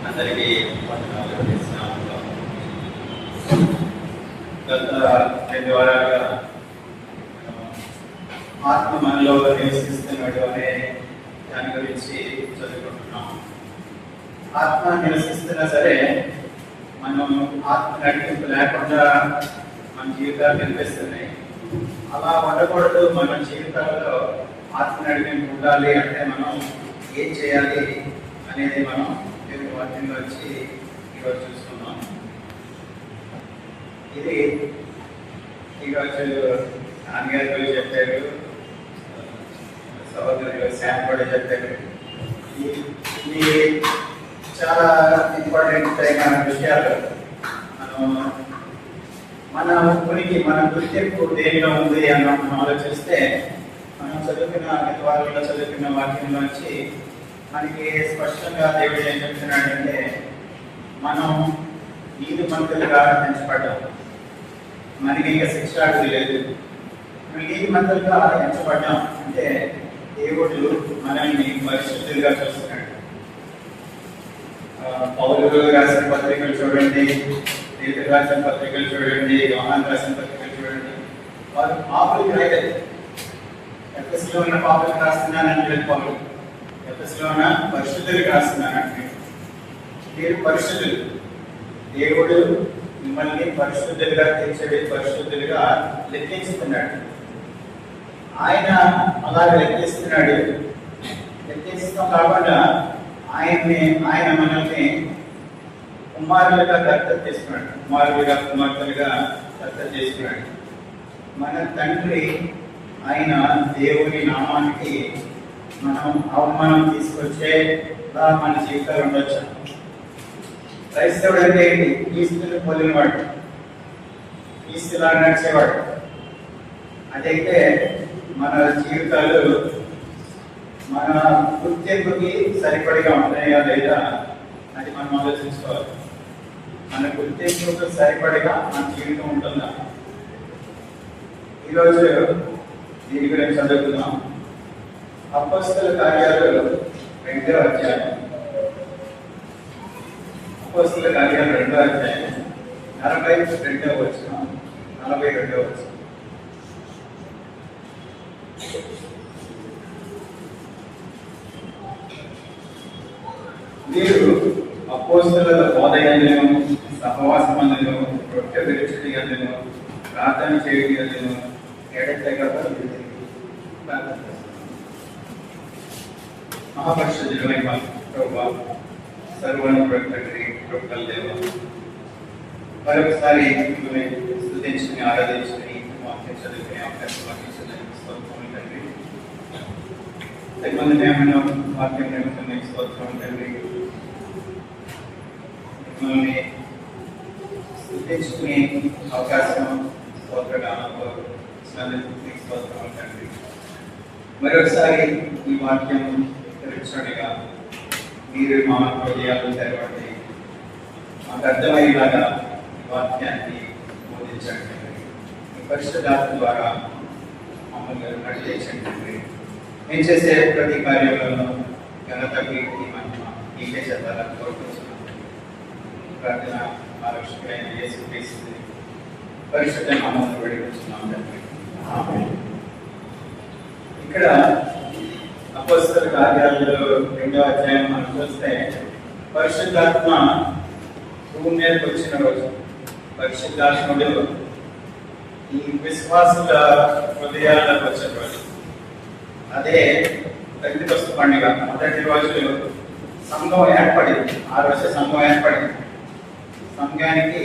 అందరికీ వందనాలు చేస్తున్నాము. గత 2 వారాలుగా ఆత్మ మనలో నివసిస్తున్నాడు అనే దాని గురించి చదువుకుంటున్నాం. ఆత్మ నివసిస్తున్నా సరే మనం ఆత్మ నడిపింపు లేకుండా మన జీవితాలు కనిపిస్తున్నాయి. అలా ఉండకూడదు. మన జీవితాలలో ఆత్మ నడిపింపు ఉండాలి అంటే మనం ఏం చేయాలి అనేది మనం దేవుని వాక్యంలో వచ్చి ఈరోజు చూస్తున్నాం. ఇది ఈరోజు నాన్నగారు చెప్పారు, సహోదరులు శామ్ కూడా చెప్పారు. ఇది చాలా ఇంపార్టెంట్ అయిన విషయాలు. మన ఉనికి, మన గుర్తింపు దేనిలో ఉంది అని మనం ఆలోచిస్తే మనం చదువుకున్న వాక్యంలో వచ్చి మనకి స్పష్టంగా దేవుడు ఏం చెప్తున్నాడంటే మనం నీతిమంతులుగా ఎంచబడ్డాం. మనకి ఇంకా శిక్ష లేదు. నీతిమంతులుగా ఎంచబడ్డాం అంటే దేవుడు మనల్ని పరిశుద్ధులుగా చూస్తున్నాడు. పౌలు రాసిన పత్రికలు చూడండి, పేతురు రాసిన పత్రికలు చూడండి, యోహాను రాసిన పత్రికలు చూడండి. వారు పాపులకు రాయలేదు. ఎఫెసులో ఉన్న పాపులకు రాస్తున్నానంటే పౌలు, ఎఫెసులో ఉన్న పరిశుద్ధులకు రాస్తున్నానంటే మీరు పరిశుద్ధులు. దేవుడు మిమ్మల్ని పరిశుద్ధులుగా తీర్చే పరిశుద్ధులుగా లెక్కిస్తున్నాడు. ఆయన అలాగే లెక్కిస్తున్నాడు. లెక్కిస్తాం కాకుండా ఆయన మనల్ని కుమారులుగా దత్తత చేసుకున్నాడు. కుమార్తెలుగా దత్తత చేసుకున్నాడు. మన తండ్రి ఆయన దేవుని నామానికి మనం అవమానం తీసుకొచ్చేలా మన జీవితాలు ఉండొచ్చు. క్రైస్తవుడు అంటే ఏంటి? క్రీస్తుని పోలినవాడు, క్రీస్తులా నడిచేవాడు. అదైతే మన జీవితాలు మన గుర్తింపుకి సరిపడిగా ఉంటాయా లేదా అది మనం ఆలోచించుకోవాలి. మన గుర్తింపుకు సరిపడిగా మన జీవితం ఉంటుందా? ఈరోజు దీని గురించి చదువుతున్నాం. అపోస్తల కార్యాలు 2వ అధ్యాయం. అపోస్తల కార్యాలు 2వ అధ్యాయం 42వ వచనం, 42వ వచనం. మీరు అపోస్తలుల బోధయందును, సహవాసమందును, రొట్టె విరుచుట యందును, ప్రార్థన చేయుట యందును ఎడతెగక మహాపరిశుద్ధుడైన ప్రభువా, సర్వోన్నతుడైన తండ్రి, కృపగల దేవా, మరొకసారి స్తుతించుకుని ఆరాధించుకుని వాక్యం చదువుకుని అవకాశం స్తోత్రం తండ్రి. తగిన వాక్యం నిమిత్తం స్తోత్రం తండ్రి. మిమ్మల్ని స్తుతించుకునే అవకాశం స్తోత్రగానంలో స్తోత్రం తండ్రి. మరొకసారి ఈ వాక్యం తెలుసుగా మీరు మా హృదయాలు తెరవండి. మాకు అర్థమయ్యేలాగా ఈ వాక్యాన్ని బోధించండి. ఈ పరిశుద్ధాత్మ ద్వారా మమ్మల్ని నడిపించండి. నేను చేసే ప్రతి కార్యంలో ఘనత కీర్తి మహిమ నీకే చెందాలని కోరుకుంటున్నాను. ప్రార్థన మా రక్షకుడైన యేసుక్రీస్తు పరిశుద్ధ నామములో వేడుకుంటున్నాం తండ్రి. ఆమేన్. ఇక్కడ అపోస్తల కార్యాలలో 2వ అధ్యాయం మనం చూస్తే పరిశుద్ధాత్మ భూమి మీదకి వచ్చిన రోజు, పరిశుద్ధాత్ముడు ఈ విశ్వాసుల హృదయాలకు వచ్చిన రోజు. అదే పెంతెకొస్తు పండుగ. మొదటి రోజు సంఘం ఏర్పడింది. ఆ రోజు సంఘం ఏర్పడింది. సంఘానికి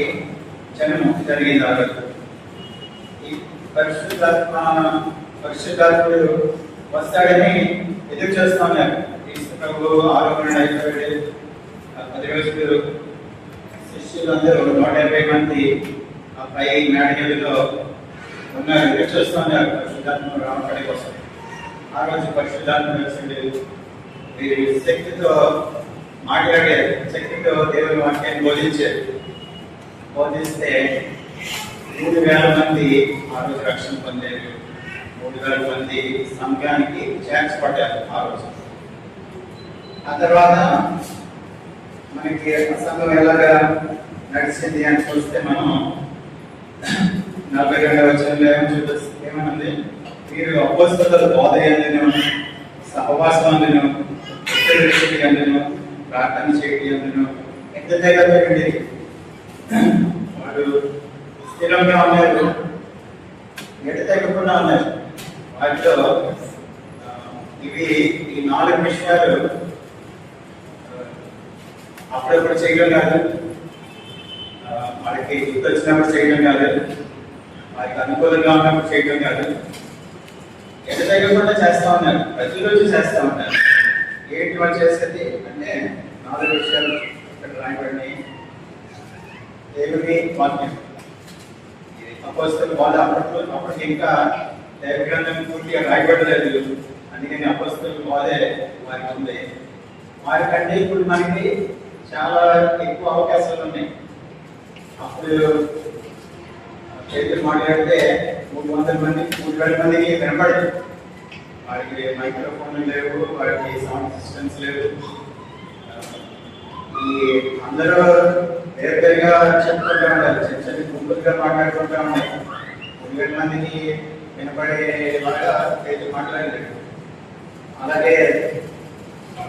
జన్మ జరిగింది. ఆ రోజు ఈ పరిశుద్ధాత్ముడు వస్తాడని ఎదురు చేస్తా ఉన్నారు. క్రీస్తు ప్రభువు ఆరోగ్యం అయిపోయాడు. 10 రోజులు శిష్యులందరూ 180 మంది ఆ పై మేడగదిలో ఉన్నారు. ఎదురు చేస్తూ ఉన్నారు పరిశుద్ధాత్మ రావడం కోసం. ఆ రోజు పరిశుద్ధాత్మ వచ్చింది. వీరి శక్తితో మాట్లాడారు, శక్తితో దేవుని వాక్యాన్ని బోధిస్తే 3,000 మంది ఆ రోజు రక్షణ పొందారు. 3,000 మంది సంఘానికి చేర్చబడ్డారు ఆ రోజు. ఆ తర్వాత మనకి సంఘం ఎలాగా నడిచింది అని చూస్తే మనం 42వ వచనంలో ఏమనుంది? మీరు అపోస్తలుల బోధ యందును సహవాసం అందును అందును ప్రార్థన చేయడం అందును ఎంత చేయగలండి. వాడు స్థిరంగా ఉన్నారు, ఎటు తగ్గకుండా ఉన్నారు. వాటిలో ఈ 4 విషయాలు అప్పుడప్పుడు చేయడం కాదు, వారికి గుర్తొచ్చినప్పుడు చేయడం కాదు, వారికి అనుకూలంగా ఉన్నప్పుడు చేయడం కాదు, ఎటు తగ్గకుండా చేస్తూ ఉన్నారు, ప్రతిరోజు చేస్తూ ఉన్నారు. ఏంటి వాళ్ళు చేసేది అంటే 4 విషయాలు ఇక్కడ రాయబడినాయి. దేవుని వాక్యం, అపోస్తలుల బోధ. అప్పటికి ఇంకా దైవ గ్రంథం పూర్తిగా రాయబడలేదు, అందుకని అపోస్తలుల బోధే వారికి ఉంది. వారికంటే ఇప్పుడు మనకి చాలా ఎక్కువ అవకాశాలు ఉన్నాయి. అప్పుడు చేతులు మాట్లాడితే 300 మంది 3,000 మందికి వినపడదు. వారికి మైక్రోఫోన్లు లేవు, వారికి సౌండ్ సిస్టమ్స్ లేవు. ఈ అందరూ వేరుగా చెప్పుకుంటూ ఉండాలి, చిన్న చిన్న గుంపులుగా మాట్లాడుకుంటూ ఉండాలి. 3,000 మందికి వినపడేలాగా చేతులు మాట్లాడలేదు. అలాగే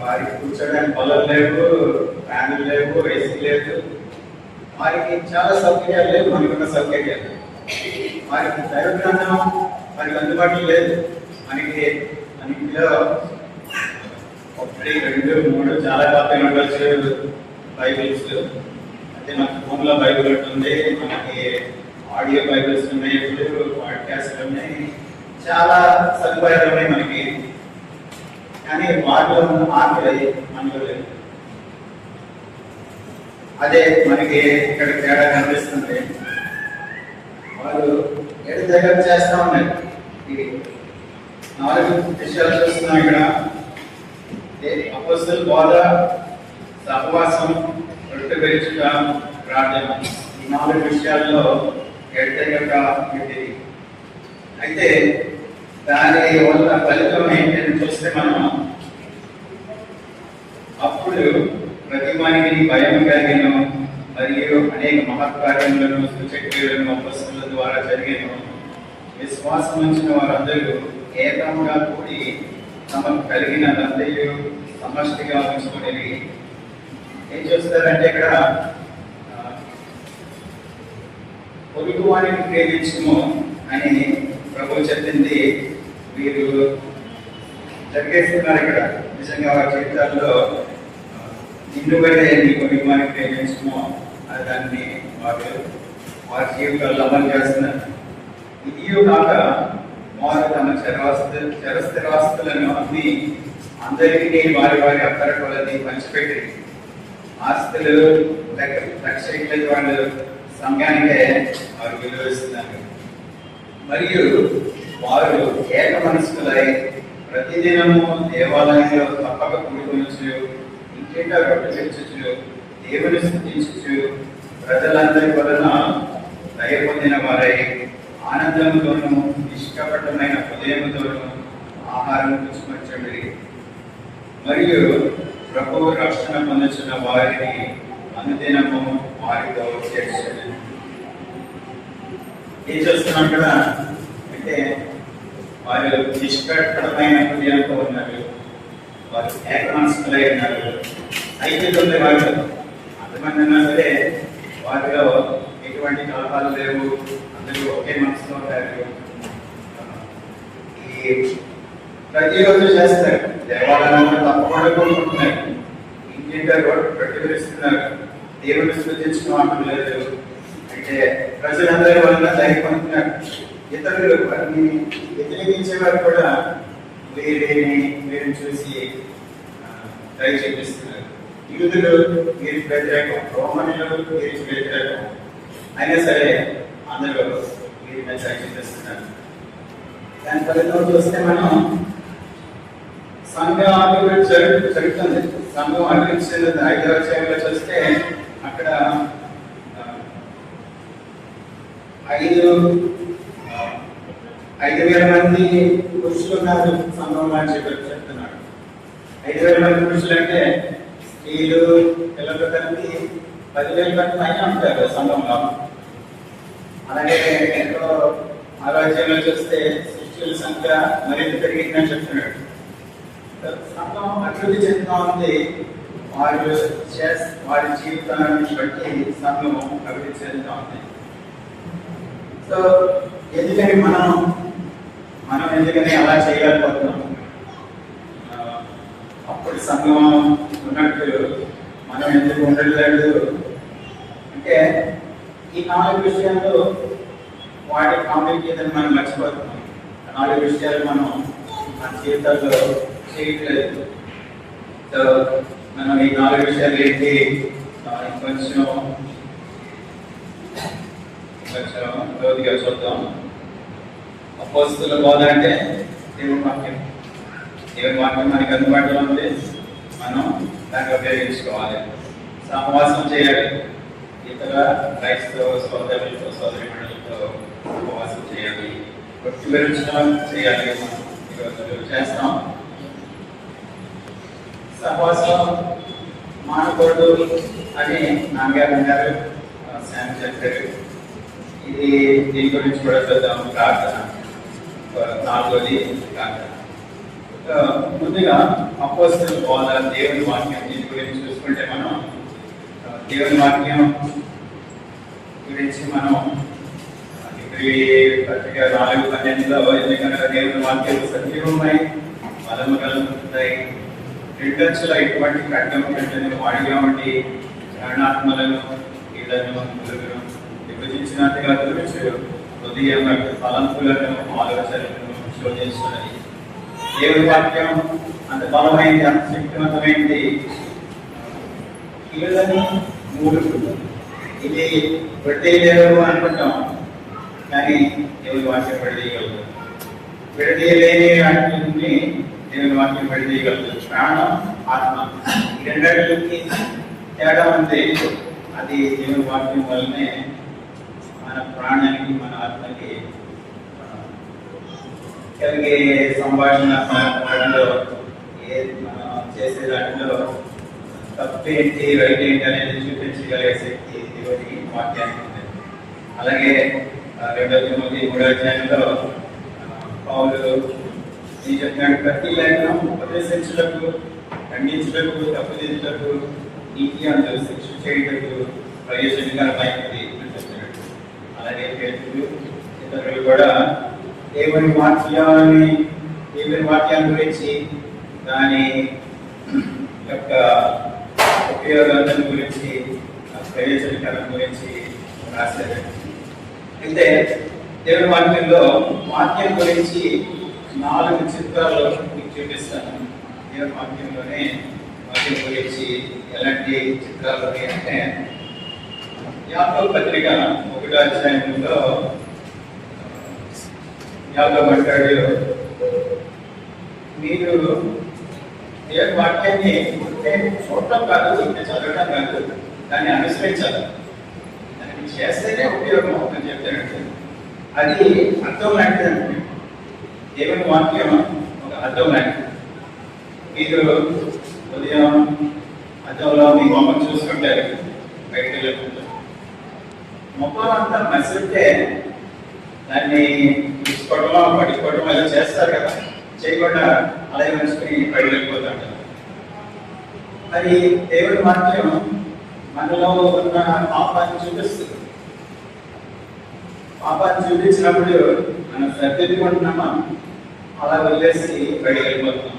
వారికి కూర్చోడానికి పొలం లేవు, ఫ్యాన్లు లేవు, ఏసీ లేదు. వారికి చాలా సౌకర్యాలు లేవు, మనకున్న సౌకర్యాలు. వారికి దైవ గ్రంథం వారికి అందుబాటులో లేదు. మనకి అన్నింటిలో 1, 2, 3 చాలా కాపీలు ఉండొచ్చు బైబిల్స్. అంటే మనకి ఫోన్లో బైబిల్ ఉంటుంది, మనకి ఆడియో బైబిల్స్ ఉన్నాయి, ఇప్పుడు పాడ్కాస్ట్లు ఉన్నాయి, చాలా సదుపాయాలు ఉన్నాయి మనకి. కానీ వాటిలో ఉన్న ఆకలి మనలో లేదు. అదే మనకి ఇక్కడ తేడా కనిపిస్తుంది. వాళ్ళు ఎటు దగ్గర చేస్తూ ఉన్నారు. ఇది 4 విషయాలు చూస్తున్నాం ఇక్కడ. అపోస్తలుల బోధ, సహవాసం, రొట్టె విరుచుట, ప్రార్థన. ఈ 4 విషయాల్లో ఎడతెగక ఉంది. అయితే దాని వల్ల ఫలితం ఏంటని చూస్తే మనం, అప్పుడు ప్రతి వానికి భయం కలిగిన మరియు అనేక మహత్కార్యములను సూచక్రియలను అపోస్తలుల ద్వారా జరిగిన విశ్వాసం ఉంచిన వారందరూ ఏకంగా కూడి తమకు కలిగిన నందయు సమష్టిగా ఉంచుకుని ఏం చేస్తారంటే ఇక్కడ పొరుగు వారిని ప్రేమించము అని ప్రభు చెప్పింది వీరు జరిగేస్తున్నారు. ఇక్కడ నిజంగా వారి జీవితాల్లో నిన్ను వల్లే నీ పొరుగు వారిని ప్రేమించము అని దాన్ని వారి జీవితాల్లో అమలు చేస్తున్నారు. ఇది కాక వారు తమ చరస్థిరాస్తులను అమ్మి అందరికీ వారి వారి అక్కర కొలది పంచిపెట్టి ఆస్తులు రక్షకుల వాళ్ళు సంఘానికే వారు విలువిస్తున్నారు. మరియు వారు ఏక మనస్కులై ప్రతిదినము దేవాలయంలో తప్పక కూడుకొనొచ్చు, ఇంకేట రొట్టె విరుచుచు, దేవుని స్తుతించుచు, ప్రజలందరి వలన దయ పొందిన వారై ఆనందంతోనూ నిష్కపటమైన హృదయంతోనూ ఆహారం పుచ్చుకొంచండి. మరియు ప్రభువు రక్షణ పొందుతున్న వారిని అనుదినము వారితో చేర్చండి. ఏం చేస్తున్నాం కదా అంటే, వారు నిష్కపటమైన హృదయంతో ఉన్నారు, వారు ఏక మనస్కులై ఉన్నారు. ఐక్యత వారు అంతమంది ఉన్నా సరే వారిలో ఎటువంటి కలహాలు లేవు, అందరూ ఒకే మనసులో ఉంటారు. ఈ ప్రతిరోజు చేస్తారు, దేవాలయంలో తప్పకుండా కోరుకుంటున్నారు, ఇంటింటా ప్రతిఫలిస్తున్నారు, దేవుని స్థుతించడం లేదు. అంటే ప్రజలందరూ వల్ల ధైర్యపడుతున్నారు. ఇతరులు వారిని వ్యతిరేకించేవారు కూడా వీరిని చూసి దయ చూపిస్తున్నారు. యూదులు వీరికి వ్యతిరేకం, రోమన్లు వీరికి వ్యతిరేకం, అయినా సరే అందరూ వీరి మీద దయ చూపిస్తున్నారు. దాని ఫలితం చూస్తే మనం సంఘ అభివృద్ధి జరుగుతుంది. సంఘం అభివృద్ధి చెందుతుంది. 5వ అధ్యాయంలో చూస్తే అక్కడ 5,000 మంది పురుషులు ఉన్నారు సంఘంలో అని చెప్తున్నాడు. 5,000 మంది పురుషులు అంటే వీళ్ళు పిల్లలు కలిపి 10,000 కంటే పైన ఉంటారు సంఘంలో. అలాగే ఎంతో ఆలోచనలో చూస్తే శిష్యుల సంఖ్య మరింత పెరిగిందని చెప్తున్నాడు. సంఘం అభివృద్ధి చెందుతా ఉంది. వారి జీవితాన్ని బట్టి సంఘం అభివృద్ధి చెందుతా ఉంది. సో ఎందుకని మనం ఎందుకని అలా చేయలేకపోతున్నాం? అప్పుడు సంఘం ఉన్నట్టు మనం ఎందుకు ఉండలేదు అంటే ఈ 4 విషయాలు వాటి ప్రాముఖ్యతను మనం మర్చిపోతున్నాం. 4 విషయాలు మనం మన జీవితాల్లో చేయట్లేదు. సో మనం ఈ 4 విషయాలు ఏంటి కొంచెం లోతుగా చూద్దాం. అపోస్తలుల బోధ అంటే దేవుని వాక్యం. దేవుని వాక్యం మనకి అందుబాటులో ఉంది, మనం దాన్ని ఉపయోగించుకోవాలి. సహవాసం చేయాలి, ఇతర క్రైస్తవ సోదరులతో సోదరిమణులతో ఉపవాసం చేయాలి, భక్తి విరచన చేయాలి. ఈరోజు చేస్తాం. సహవాసం మానకూడదు అని నాన్నగారు అన్నారు, శామ్ చెప్పారు. దీని గురించి కూడా చూద్దాం. ప్రార్థన 4వది ప్రార్థన. ముందుగా అపోస్తలుల బోధ, దేవుని వాక్యం, దీని గురించి చూసుకుంటే మనం దేవుని వాక్యం గురించి మనం పత్రిక 4:12 ఎందుకనగా దేవుని వాక్యం సజీవమై బలము కలుగుతాయి, రెండంచుల ఇటువంటి ఖడ్గం కంటే వాడిగా ఉండి ప్రాణాత్మలను కీళ్లను ములుగును విభజించినట్టుగా గురించి హృదయం తలంపులను ఆలోచనలను శోధించున్నది. దేవుని వాక్యం అంత బలమైంది, అంత శక్తివంతమైంది. కీళ్ళని మూలుగులు ఇది విడదీయలేరు అనుకుంటాం, కానీ దేవుని వాక్యం విడదీయగలదు. విడదీయలేని వాటిని దేవుని వాక్యం విడదీయగలదు. ప్రాణం, ఆత్మ, ఈ రెండింటికి తేడా ఉంది. అది దేవుని వాక్యం వల్లనే మన ప్రాణానికి, మన ఆత్మకి కలిగే సంభాషణ దాంట్లో మనం చేసే దాంట్లో తప్పేంటి రైట్ ఏంటి అనేది చూపించగలిగే శక్తి దేవుడికి వాక్యానికి ఉంది. అలాగే 2 తిమోతి 3 పౌలు ఏం చెప్తున్నాడు? ప్రతి లేఖనం ఉపదేశించుటకు, ఖండించుటకు, తప్పుదిద్దుటకు, నీతి అందు శిక్ష చేయుటకు ప్రయోజనకరమైనది అని చెప్తున్నాడు. అలాగే పేతురు ఇతరులు కూడా దేవుని వాక్యాన్ని గురించి, దాని యొక్క ఉపయోగాలను గురించి, ప్రయోజనకరం గురించి రాశారు. అయితే దేవుని వాక్యంలో వాక్యం గురించి 4 చిత్రాలు మీకు చూపిస్తాను. దేవుని వాక్యంలోనే వాక్యం గురించి ఎలాంటి చిత్రాలు అంటే యాకోబు పత్రిక 1వ అధ్యాయంలో యాకోబు అంటాడు, మీరు దేవుని వాక్యాన్ని చూడటం కాదు, ఇంకా చదవడం కాదు, దాన్ని అనుసరించాలి. దాన్ని చేస్తేనే ఉపయోగం అవుతుందని చెప్తాడు. అది అర్థం లాంటిది. దేవుని వాక్యం ఒక అర్థం లాంటిది. మీరు ఉదయం అర్థంలో మీ మొక్క చూసుకుంటారు, బయటకు వెళ్ళకుండా మొక్కలు అంతా మసిలితే దాన్ని తీసుకోవడమో పట్టుకోవడం ఇలా చేస్తారు కదా, చేయకుండా అలాగే మనిషిని బయటకు వెళ్ళిపోతాడు. మరి దేవుడి వాక్యం మనలో ఉన్న పాపాన్ని చూపిస్తుంది. పాపాన్ని చూపించినప్పుడు మనం సర్దిద్దుకుంటున్నామా, అలా వదిలేసి బయటకు వెళ్ళిపోతున్నాం.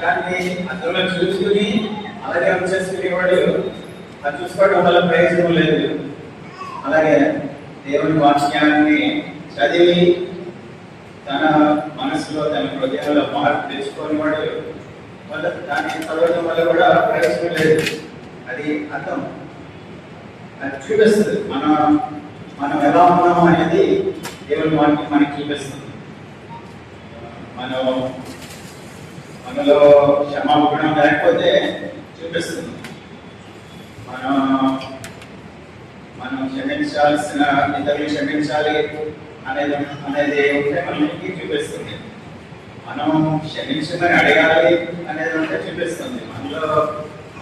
దాన్ని అర్థంలో చూసుకుని అలాగే వచ్చేసుకునేవాడు అది చూసుకోవడం వల్ల ప్రయోజనం లేదు. అలాగే దేవుని వాక్యాన్ని చదివి తన మనసులో, తన హృదయంలో మార్పు తెచ్చుకునేవాడు వల్ల దాన్ని చదవడం వల్ల కూడా ప్రయోజనం లేదు. అది అర్థం, అది చూపిస్తుంది మనం ఎలా ఉన్నాము అనేది దేవుని వాక్యం మనకి చూపిస్తుంది. మనలో క్షమాగుణం లేకపోతే చూపిస్తుంది. మనం క్షమించాల్సిన, ఇతరులు క్షమించాలి అనేది ఉంటే మనకి చూపిస్తుంది. మనం క్షమించమని అడగాలి అనేది ఉంటే చూపిస్తుంది. మనలో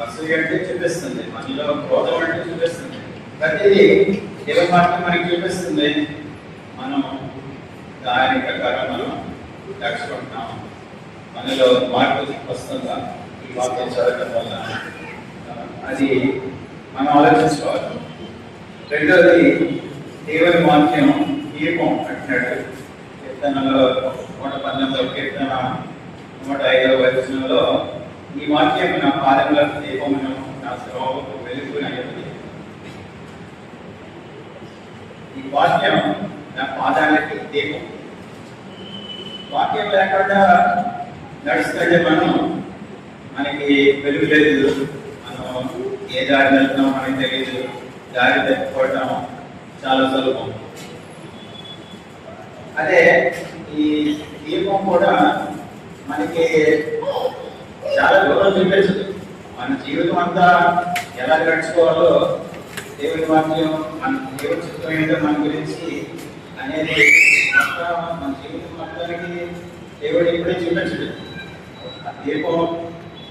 అసూయ అంటే చూపిస్తుంది, మనలో క్రోధం అంటే చూపిస్తుంది. ప్రతిదీ దేవుని వాక్యం మనకి చూపిస్తుంది. మనం దాని ప్రకారం మనం నడుచుకుంటున్నాం. మనలో మార్పు వస్తుందా ఈ వాక్యం చదవడం వల్ల? అది మనం ఆలోచించుకోవాలి. రెండోది, దేవుని వాక్యం దీపం అంటున్నాడు. కీర్తనలో 119 కీర్తన 105వ వచనంలో, ఈ వాక్యం నా పాదములకు దీపమును, నా త్రోవకు వెలుగునైనది. ఈ వాక్యం నా పాదాలకి దీపం. వాక్యం లేకుండా నడుస్తుంటే మనకి వెలుగు లేదు. మనం ఏ దారి వెళ్తున్నామో మనకి తెలియదు. దారి తప్పిపోవటం చాలా సులభం. అదే ఈ దీపం కూడా మనకి చాలా దూరం చూపించదు. మన జీవితం అంతా ఎలా గడుచుకోవాలో దేవుని వాక్యం, మన దేవుని చిత్తం ఏంటో మన గురించి అనేది మొత్తం మన జీవితం మొత్తానికి దేవుడు ఇప్పుడే చూపించడు. ఆ దీపం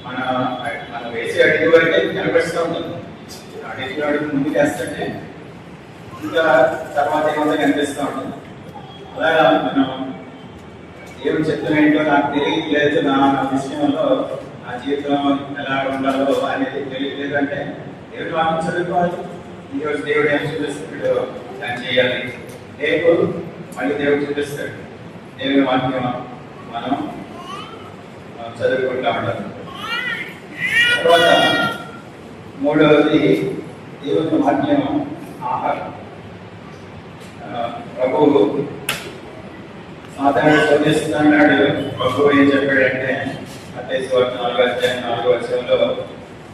మన వేసే అడుగు వరకే కనిపిస్తూ ఉంటుంది. అడుగు ముందుకు వేస్తుంటే ఇంకా తర్వాత ఏమంతా కనిపిస్తూ ఉంటుంది. అలాగా మనం దేవుని చిత్తం ఏంటో నాకు తెలియట్లేదు, నా విషయంలో నా జీవితం ఎలా ఉండాలో అనేది తెలియట్లేదు అంటే దేవుడు వాక్యం చదువుకోవాలి. ఈరోజు దేవుడు ఏం చూపిస్తాడు దాన్ని చేయాలి. రేపు మళ్ళీ దేవుడు చూపిస్తాడు. దేవుని వాక్యం మనం చదువుకుంటా ఉండాలి. తర్వాత మూడవది, దేవుని వాక్యం ఆహారం. ప్రభువు సాధారణ శోధిస్తున్నాడు. ప్రభువు ఏం చెప్పాడంటే మత్తయి సువార్త 4:4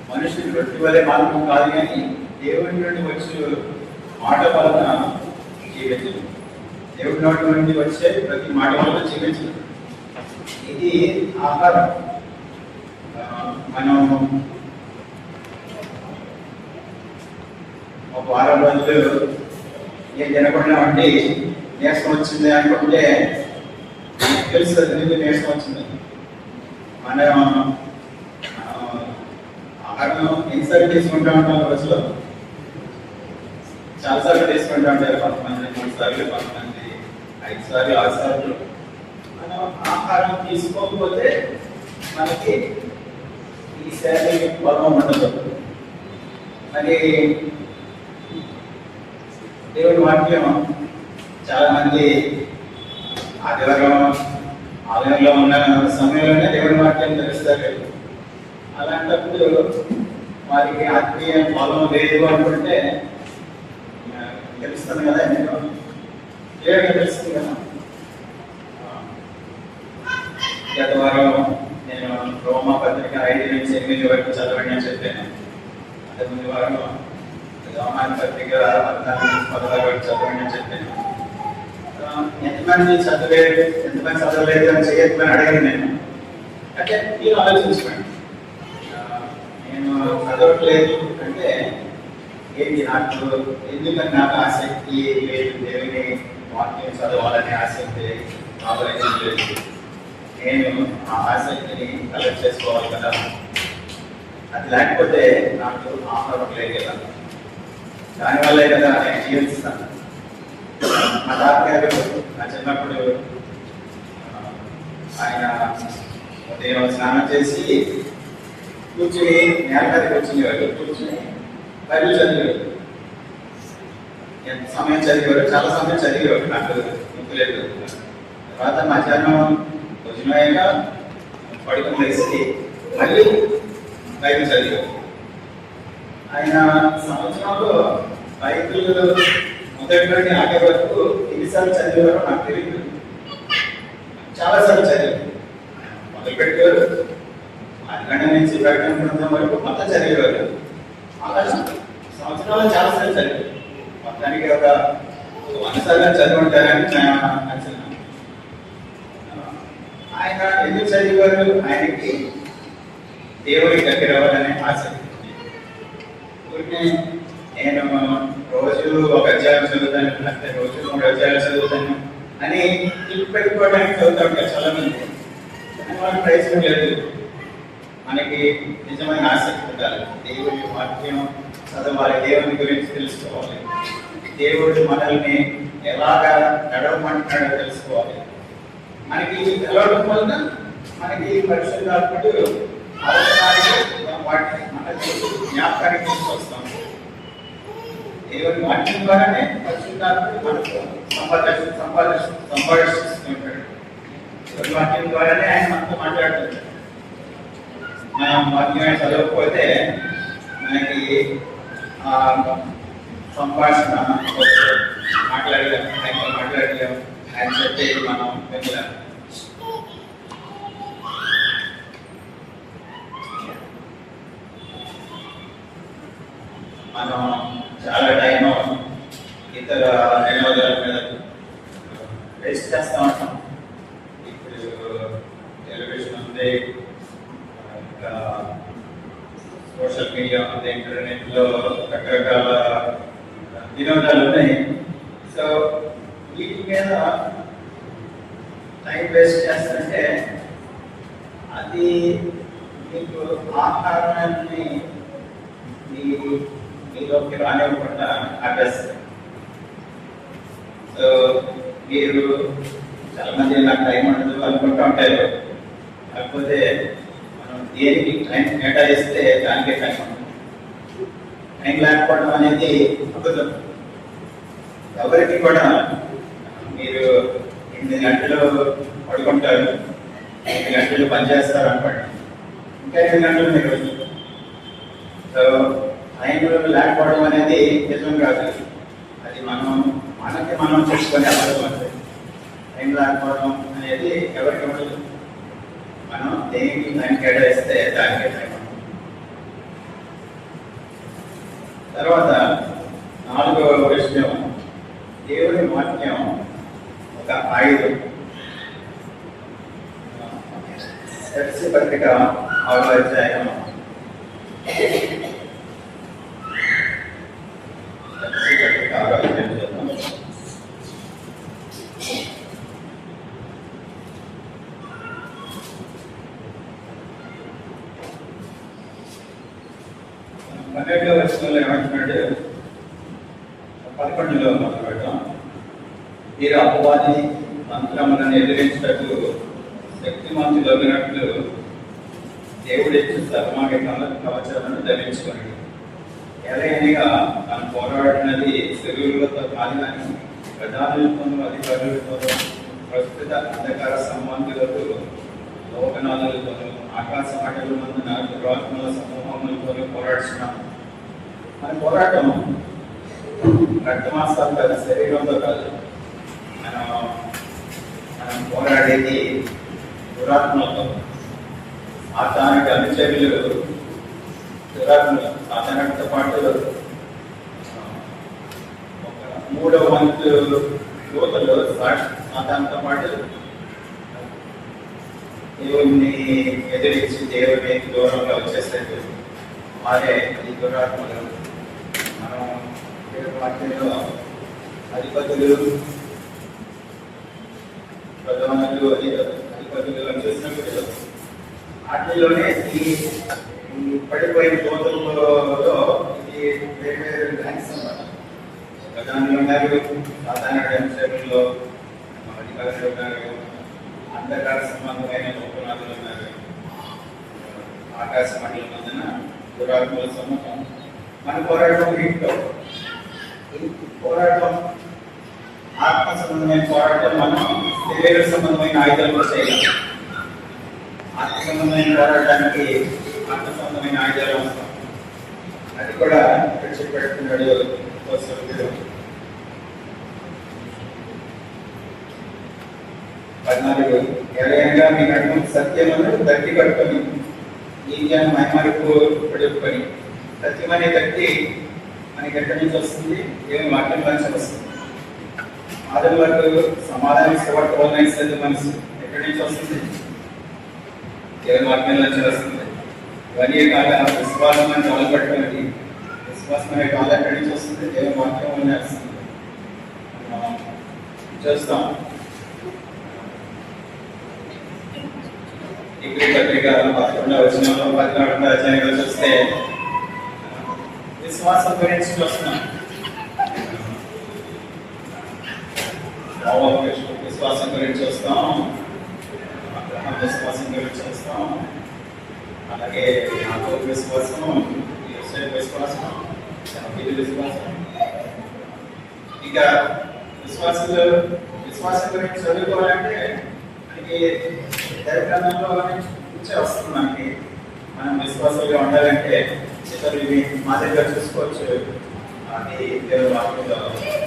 మనుషులు రొట్టె వలె మాత్రం కాదు కానీ దేవుడి నుండి వచ్చి మాట వలన జీవించదు. దేవుడి నోటి నుండి వచ్చే ప్రతి మాట వలన జీవించదు. ఇది ఆహారం. మనం ఒక వారం రోజులు ఏం తినకుండా ఉండి నీరసం వచ్చింది అనుకుంటే తెలుస్తుంది ఎందుకు నీరసం వచ్చింది. మనం ఆహారం ఎన్నిసార్లు తీసుకుంటూ ఉంటాం రోజులో? చాలాసార్లు తీసుకుంటూ ఉంటారు. కొంతమంది 3 సార్లు, కొంతమంది 5 సార్లు, 6 సార్లు. మనం ఆహారం తీసుకోకపోతే మనకి ఈ శారీరక బలం ఉండదు. మరి దేవుడి వాక్యం చాలా మంది ఆదివారం ఆలయంలో ఉన్న సమయంలోనే దేవుడి వాక్యం తెలుస్తారు. అలాంటప్పుడు వారికి ఆత్మీయ బలం లేదు అనుకుంటే తెలుస్తుంది కదా, ఎందుకు క్లియర్గా తెలుస్తుంది కదా. గత వారం నేను రోమా పత్రిక 5-8 వరకు చదవండి అని చెప్పాను. అదే ముందు వారం రోమాన్ పత్రిక 14-16 వరకు చదవండి అని చెప్పాను. ఎంతమంది చదవలేదు, ఎంతమంది చదవలేదు అని చేయొద్దని అడిగాను నేను. అంటే మీరు ఆలోచించుకోండి, నేను చదవట్లేదు అంటే ఏంటి, నాకు ఎందుకని నాకు ఆసక్తి లేదు, దేవుని వాక్యం చదవాలనే ఆసక్తి నాకు లేదు. నేను ఆ ఆసక్తిని కలెక్ట్ చేసుకోవాలి కదా. అది లేకపోతే నాకు ఆహారం లేదు కదా. దానివల్లే కదా నేను జీవిస్తాను. మా తాతగారు నా చిన్నప్పుడు ఆయన ఉదయం స్నానం చేసి కూర్చుని నేల మీద కూర్చునేవారు. కూర్చుని బైబిల్ చదివేవారు. ఎంత సమయం చదివేవారు? చాలా సమయం చదివేవారు, నాకు గుర్తులేదు. తర్వాత మధ్యాహ్నం భోజనం అయ్యాక పడుకుని లేచి మళ్ళీ బైబిల్ చదివారు. ఆయన సంవత్సరంలో బైబిల్ మొదటి నుండి ఆఖరి వరకు ఎన్నిసార్లు చదివారో నాకు తెలియదు. చాలాసార్లు చదివారు. మొదలు పెట్టేవారు, అందుకనే నుంచి ప్రకటన గ్రంథం వరకు మొత్తం చదివేవారు. అలా సంవత్సరాలు చాలాసార్లు చదివారు. మొత్తానికి ఒక 100 సార్లు చదువుంటారని అంచనా. ఆయన ఎందుకు చదివారు? ఆయనకి దేవుడికి దగ్గర అవ్వాలనే ఆసక్తి. నేను రోజు ఒక అధ్యాయం చదువుతాను, లేకపోతే రోజు 3 అధ్యాయాలు చదువుతాను అని తిప్పి పెట్టుకోవడానికి చదువుతా ఉంటారు చాలా మంది. అని వాళ్ళకి ప్రయత్నం లేదు. మనకి నిజమైన ఆసక్తి ఉండాలి. దేవుని వాక్యం చదవాలి, దేవుని గురించి తెలుసుకోవాలి, దేవుడు మనల్ని ఎలాగా నడవమంటున్నాడో తెలుసుకోవాలి. మనకి తెలవడం వల్ల మనకి పరిశుద్ధాత్ముడు అవసరానికి వాటిని మనకి జ్ఞాపకానికి తీసుకొస్తాం. దేవుని వాక్యం ద్వారానే పరిశుద్ధాత్ముడు మనకు సంభాషిస్తుంటాడు. దేవుని వాక్యం ద్వారానే ఆయన మనతో మాట్లాడుతుంటాడు. మనం వాక్యం చదవకపోతే మనకి సంభాషణ మాట్లాడలేము, ఆయన చెప్పేది మనం వెళ్ళాలి. మనం చాలా టైం ఇతర వినోదాల మీద వేస్ట్ చేస్తూ ఉంటాం. ఇప్పుడు టెలివిజన్ ఉంది, ఇంకా సోషల్ మీడియా ఉంది, ఇంటర్నెట్లో రకరకాల వినోదాలు ఉన్నాయి. సో వీటి మీద టైం వేస్ట్ చేస్తుంటే అది మీకు ఆహారాన్ని మీలోకి రానివ్వకుండా ఆపేస్తుంది. సో మీరు చాలా మంది నాకు టైం ఉండదు అనుకుంటూ ఉంటారు. కాకపోతే మనం దేనికి టైం కేటాయిస్తే దానికే టైం ఉంటుంది. టైం లేకపోవడం అనేది అబద్ధం. ఎవరికి కూడా మీరు 8 గంటలు పడుకుంటారు, 8 గంటలు పనిచేస్తారు అనుకోండి, ఇంకా 8 గంటలు మీరు. సో టైం లేకపోవడం అనేది నిజం కాదు, అది మనం చూసుకొని అబద్ధం అంటే. టైం లేకపోవడం అనేది ఎవరికి ఉండదు. మనం దేనికి టైం కేటాయిస్తే దానికే టైం ఉంటుంది. తర్వాత 4వ విషయం, దేవుని వాక్యం ఒక ఆయుధం. ఎఫెసీ పత్రిక 6వ అధ్యాయం 6వ అధ్యాయం చూద్దాం. పన్నెండవ వచనంలో ఏమంటున్నాడు? 11లో మొదలు పెడతాం. మీరు అపవాది మంత్రములను ఎదిరించటకు శక్తిమంతులగినట్లు దేవుడు ఇచ్చిన సర్వాంగ కవచాలను ధరించుకోండి. ఎలాగనగా తాను పోరాడినది శరీరులతో కాదు కానీ ప్రధానులతోనూ అధికారులతోనూ ప్రస్తుత అంధకార సంబంధులతో లోకనాథులతోనూ ఆకాశ మండల మందున దురాత్మల సమూహములతోనూ పోరాడుతున్నాం. మన పోరాటం రక్తమాంసాలు కాదు, శరీరంతో కాదు. మనం పోరాడేది దురాత్మలతో. సాతానుడి అనుచరులు దురాత్మలు. సాతానుడితో పాటు ఒక 3వ వంతు యువతలు సాతానుతో పాటు దేవుణ్ణి ఎదిరించి దేవుని దూరంగా వచ్చేసరికి వారే ఈ దురాత్మలు. మనం దేవుని వాక్యంలో అధిపతులు, ప్రధానులు, అధిపతులు అని చూసినప్పుడు వాటిలోనే ఈ పడిపోయిన దోతలలో ఇది వేరే ర్యాంక్స్ అన్నమాట. ప్రధానులు ఉన్నారు, సాధారణ అంశాలలో అధికారులు ఉన్నారు, అంధకార సంబంధమైన లోకనాథులు ఉన్నారు, ఆకాశ మండలం మందున దురాత్మల సమూహం. మన పోరాటం ఇంట్లో పోరాటం ఆత్మ సంబంధమైన పోరాటం మనం శరీర సంబంధమైన ఆయుధాలు చేయాలి. ఆత్మ సంబంధమైన పోరాటానికి ఆత్మ సంబంధమైన ఆయుధాలు అవసరం. అది కూడా ఇక్కడ చెప్పేట్టున్నాడు. 14 ఎలాగనగా మీ నడుము సత్యమును గట్టి కట్టుకొని నీతిని మహిమకు పడుకొని. సత్యం అనే గట్టి మనకి ఎక్కడి నుంచి వస్తుంది? దేవుని వాక్యం నుంచి వస్తుంది. ఆదరణకు సమాధానం ఇష్టపడతామని మనసు ఎక్కడి నుంచి వస్తుంది? దేవుని వాక్యం నుంచి వస్తుంది. ఇవన్నీ కాక విశ్వాసం అని మొదలుపెట్టండి. విశ్వాసం అనే కాలం ఎక్కడి నుంచి వస్తుంది? దేవుని వాక్యం నుంచి వస్తుంది. చూస్తాం డిగ్రీ పత్రిక 11వ వచనంలో 14వ అధ్యాయంలో చూస్తే విశ్వాసం గురించి చూస్తున్నాం. విశ్వాసం గురించి చూస్తాం, అబ్రహాం విశ్వాసం గురించి చూస్తాం, అలాగే యాకోబు విశ్వాసం, యోసేపు విశ్వాసం, దావీదు విశ్వాసం. ఇక విశ్వాసం గురించి చదువుకోవాలంటే మనకి దైవగ్రంథంలో నుంచే వస్తుంది. మనం విశ్వాసంగా ఉండాలంటే ఇతరులు మాదిరిగా చూసుకోవచ్చు. అది దేవుని వాక్యంలో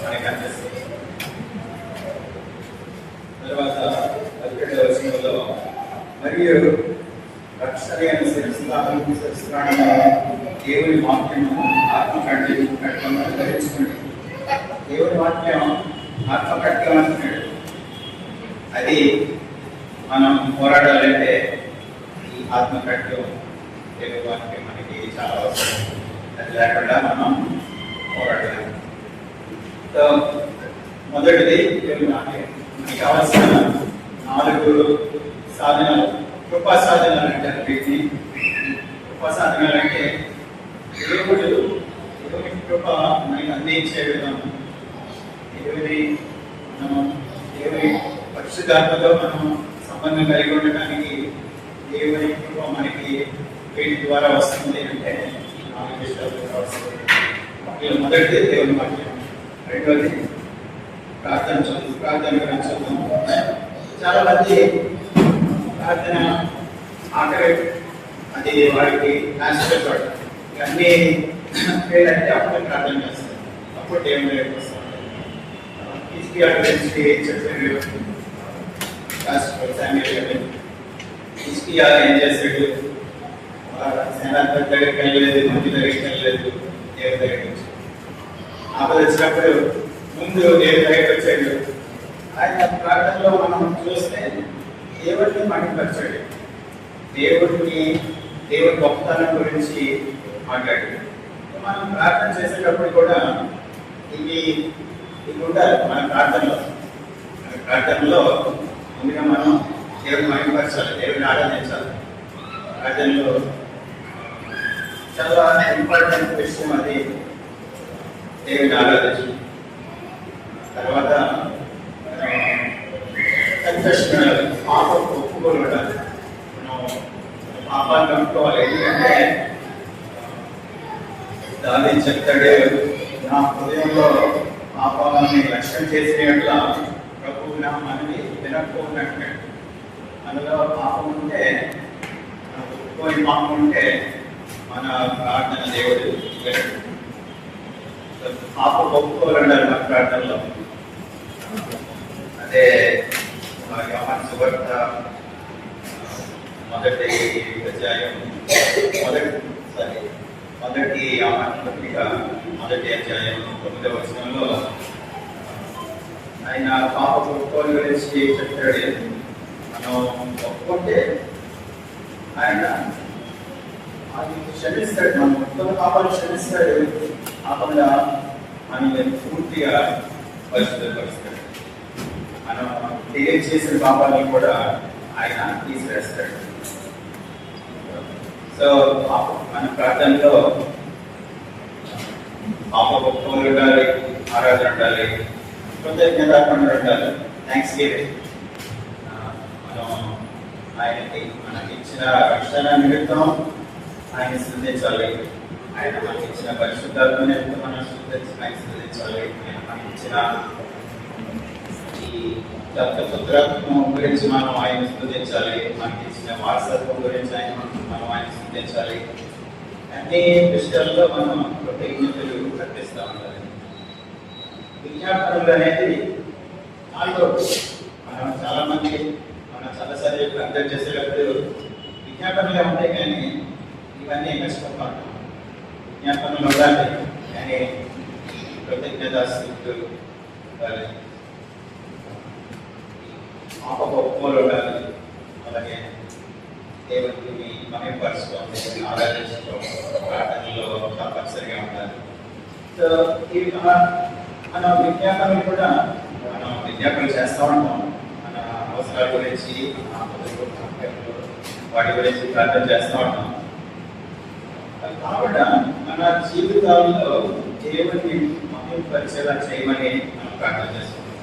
మనకి అనిపిస్తుంది. తర్వాత 12వ వచనంలో మరియు రక్షణ శిరస్సులను దేవుని వాక్యము ఆత్మ కట్టుకొని ధరించుకోండి. దేవుని వాక్యం ఆత్మ కట్టుకొని అంటున్నాడు. అది మనం పోరాడాలంటే ఈ ఆత్మ కట్టు దేవుని వాక్యం మనకి చాలా అవసరం. అది లేకుండా మనం పోరాడలేము. సో మొదటిది దేవుని వాక్యం. మనకి కావాల్సిన 4 సాధనాలు, కృపా సాధనాలు అంటారు వీటిని. కృపా సాధనాలు అంటే దేవుని కృప మనకి అందించే విధానం. దేవుని పరిశుద్ధాత్మతో మనం సంబంధం కలిగి ఉండడానికి దేవుని కృప మనకి వీటి ద్వారా వస్తుంది అంటే 4 విషయాల ద్వారా వస్తుంది. మొదటిది దేవుని వాక్యం. రెండవది ప్రార్థన గురించి చూద్దాం. చాలా మంది ప్రార్థన ఆఖరి అది వాడికి ఆశ్చర్యపడు అన్నీ అంటే అప్పుడు ప్రార్థన చేస్తారు, అప్పుడు దేవుని దగ్గరికి వస్తారు. హిజ్కియా గురించి చెప్పాడు హిజ్కియా ఏం చేశాడు? సేనాధిపతి దగ్గరికి వెళ్ళలేదు, మంత్రి దగ్గరికి వెళ్ళలేదు, దేవుని దగ్గరికి వచ్చాడు. ఆపద వచ్చినప్పుడు ముందు దేవుని దగ్గరికి వచ్చాడు. ఆయన ప్రార్థనలో మనం చూస్తే దేవుడిని మహిమపరిచాడు, దేవుడి గొప్పతనం గురించి మాట్లాడాడు. మనం ప్రార్థన చేసేటప్పుడు కూడా ఇవి ఉండాలి. మన ప్రార్థనలో ముందుగా మనం దేవుని మహిమపరచాలి, దేవుని ఆరాధించాలి. ప్రార్థనలో చాలా ఇంపార్టెంట్ విషయం అది దేవుని ఆరాధించడం. తర్వాత కన్ఫెషన్, పాపం ఒప్పుకొని ఉండాలి. మనం పాపాన్ని కనుక్కోవాలి. ఎందుకంటే దావీదు చెప్తాడు, నా హృదయంలో పాపాన్ని లక్ష్యం చేసినట్ల ప్రభువు నా మనవి వినకపోయినట్టు. అందులో పాపం ఉంటే, ఒప్పుకొని పాపం ఉంటే మన ప్రార్థన దేవుడు వినడు. పాపం ఒప్పుకోవాలంటారు మన ప్రార్థనలో. అదే యోహాను సువార్త మొదటి యోహాను పత్రిక 1వ అధ్యాయం 9వ వచనంలో ఆయన పాప ఒప్పుకోలు గురించి చెప్తాడు. మనం ఒప్పుకుంటే ఆయన క్షమిస్తాడు, మన మొత్తం పాపాలు క్షమిస్తాడు. కాకుండా మనల్ని పూర్తిగా పరిశుద్ధపరుస్తాడు. మనం చేసిన పాపాలను కూడా ఆయన తీసివేస్తాడు. సో మన ప్రార్థనలో పాప ఒప్పుకోలు ఉండాలి, ఆరాధన ఉండాలి, కృతజ్ఞతాపరులు ఉండాలి, థ్యాంక్స్ గివింగ్. మనం ఆయనకి మనకి ఇచ్చిన రక్షణ నిమిత్తం ఆయన స్తుతించాలి. ఆయన మనకి ఇచ్చిన పరిశుద్ధాత్మ నిమిత్తం మనం ఆయన స్తుతించాలి. ఆయన మనకి ఇచ్చిన ఈ దత్తపుత్రత్వం గురించి మనం ఆయన స్తుతించాలి. మనకి ఇచ్చిన వారసత్వం గురించి మనం ఆయన స్తుతించాలి. అన్ని విషయాల్లో మనం కృతజ్ఞతలు ప్రకటిస్తూ ఉండాలి. విజ్ఞాపనలు అనేది మనం చాలాసార్లు అర్థం చేసేటప్పుడు విజ్ఞాపనలే ఉంటాయి, కానీ ఇవన్నీ కష్టపడతాం. విజ్ఞాపనలు ఉండాలి, కానీ కృతజ్ఞతాస్తుతులు ఉండాలి, ఒప్పుకోలు ఉండాలి. అలాగే దేవుడిని మహిమపరచుకోవాలి, ఆరాధించుకోవాలి, ప్రార్థనలో తప్పనిసరిగా ఉండాలి. సో ఇవి మన విజ్ఞాపనలు కూడా మనం విజ్ఞాపనలు చేస్తూ ఉంటాం. మన అవసరాల గురించి, మన వాటి గురించి ప్రార్థన చేస్తూ ఉంటాం. కాబట్టి మన జీవితాల్లో దేవుని మహిమపరిచేలా చేయమని మనం ప్రార్థన చేస్తున్నాం.